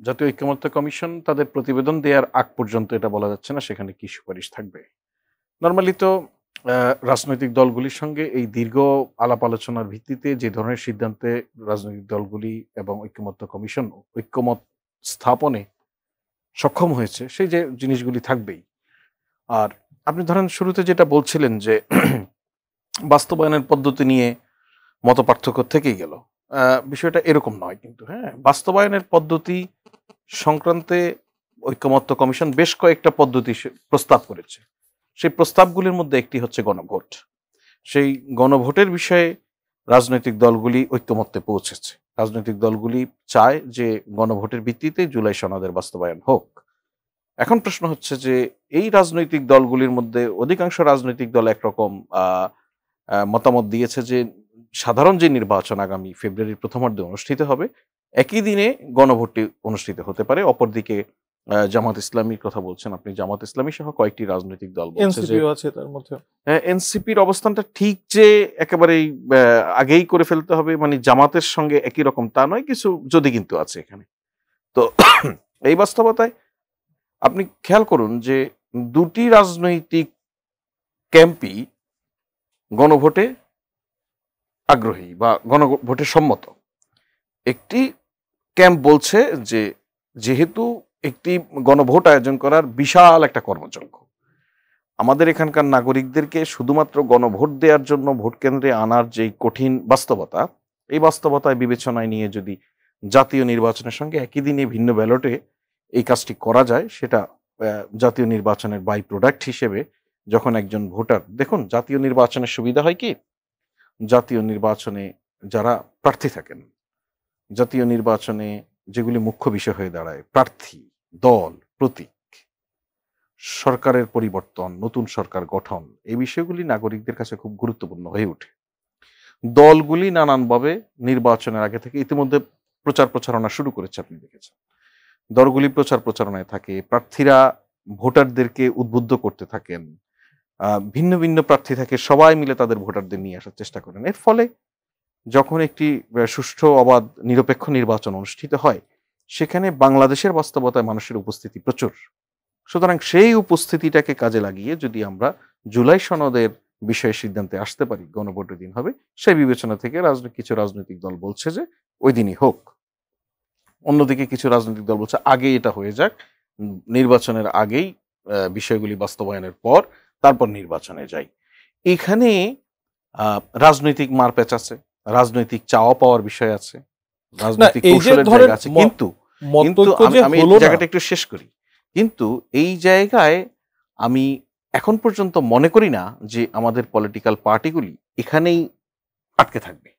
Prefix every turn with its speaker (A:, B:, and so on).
A: জাতীয় ঐকমত্য কমিশন তাদের প্রতিবেদন দেওয়ার আগ পর্যন্ত এটা বলা যাচ্ছে না সেখানে কি সুপারিশ থাকবে। নরমালি তো রাজনৈতিক দলগুলির সঙ্গে এই দীর্ঘ আলাপ আলোচনার ভিত্তিতে যে ধরনের সিদ্ধান্তে রাজনৈতিক দলগুলি এবং ঐকমত্য কমিশন ঐক্যমত স্থাপনে সক্ষম হয়েছে, সেই যে জিনিসগুলি থাকবেই। আর আপনি ধরেন শুরুতে যেটা বলছিলেন যে বাস্তবায়নের পদ্ধতি নিয়ে মতপার্থক্য থেকেই গেল। বিষয়টা এরকম নয় কিন্তু, হ্যাঁ? বাস্তবায়নের পদ্ধতি সংক্রান্তে ঐকমত্য কমিশন বেশ কয়েকটা পদ্ধতি প্রস্তাব করেছে। সেই প্রস্তাবগুলির মধ্যে একটি হচ্ছে গণভোট। সেই গণভোটের বিষয়ে রাজনৈতিক দলগুলি ঐকমত্যে পৌঁছেছে। রাজনৈতিক দলগুলি চায় যে গণভোটের ভিত্তিতে জুলাই সনদের বাস্তবায়ন হোক। এখন প্রশ্ন হচ্ছে যে এই রাজনৈতিক দলগুলির মধ্যে অধিকাংশ রাজনৈতিক দল একরকম মতামত দিয়েছে যে সাধারণ যে নির্বাচন আগামী ফেব্রুয়ারির প্রথমার্ধে অনুষ্ঠিত হবে, একই দিনে গণভোটটি অনুষ্ঠিত হতে পারে। অপরদিকে জামাত ইসলামীর কথা বলছেন আপনি, জামাত ইসলামী সহ কয়েকটি রাজনৈতিক দল বলছে যে এনসিপির অবস্থানটা ঠিক যে একেবারেই আগেই করে ফেলতে হবে, মানে জামাতের সঙ্গে একই রকম তা নয়, কিছু যদি কিন্তু আছে এখানে। তো এই বাস্তবতায় আপনি খেয়াল করুন যে দুটি রাজনৈতিক ক্যাম্পই গণভোটে আগ্রহী বা গণভোটে সম্মত। একটি ক্যাম্প বলছে যে যেহেতু একটি গণভোট আয়োজন করার বিশাল একটা কর্মযজ্ঞ, আমাদের এখানকার নাগরিকদেরকে শুধুমাত্র গণভোট দেওয়ার জন্য ভোট কেন্দ্রে আনার যে কঠিন বাস্তবতা, এই বাস্তবতায় বিবেচনায় নিয়ে যদি জাতীয় নির্বাচনের সঙ্গে একই দিনে ভিন্ন ব্যালটে এই কাজটি করা যায়, সেটা জাতীয় নির্বাচনের বাই প্রোডাক্ট হিসেবে যখন একজন ভোটার, দেখুন জাতীয় নির্বাচনের সুবিধা হয় কি, জাতীয় নির্বাচনে যারা প্রার্থী থাকেন, জাতীয় নির্বাচনে যেগুলি মুখ্য বিষয় হয়ে দাঁড়ায়, প্রার্থী, দল, প্রতীক, সরকারের পরিবর্তন, নতুন সরকার গঠন, এই বিষয়গুলি নাগরিকদের কাছে খুব গুরুত্বপূর্ণ হয়ে ওঠে। দলগুলি নানানভাবে নির্বাচনের আগে থেকে ইতিমধ্যে প্রচার প্রচারণা শুরু করেছে, আপনি দেখেছেন। দলগুলি প্রচার প্রচারণায় থাকে, প্রার্থীরা ভোটারদেরকে উদ্বুদ্ধ করতে থাকেন, ভিন্ন ভিন্ন প্রার্থী থাকে, সবাই মিলে তাদের ভোটারদের নিয়ে আসার চেষ্টা করেন। এর ফলে যখন একটি সুষ্ঠু, অবাধ, নিরপেক্ষ নির্বাচন অনুষ্ঠিত হয়, সেখানে বাংলাদেশের বাস্তবতায় মানুষের উপস্থিতি প্রচুর। সুতরাং সেই উপস্থিতিটাকে কাজে লাগিয়ে যদি আমরা জুলাই সনদের বিষয়ে সিদ্ধান্তে আসতে পারি, গণভোটের দিন হবে, সেই বিবেচনা থেকে কিছু রাজনৈতিক দল বলছে যে ওই দিনই হোক। অন্যদিকে কিছু রাজনৈতিক দল বলছে আগে এটা হয়ে যাক, নির্বাচনের আগেই বিষয়গুলি বাস্তবায়নের পর তারপর নির্বাচনে যাই। এখানে রাজনৈতিক মারপ্যাচ আছে, রাজনৈতিক চাওয়া পাওয়ার বিষয় আছে, রাজনৈতিক কৌশলের জায়গা আছে। কিন্তু আমি জায়গাটা একটু শেষ করি। কিন্তু এই জায়গায় আমি এখন পর্যন্ত মনে করি না যে আমাদের পলিটিক্যাল পার্টিগুলি এখানেই আটকে থাকবে।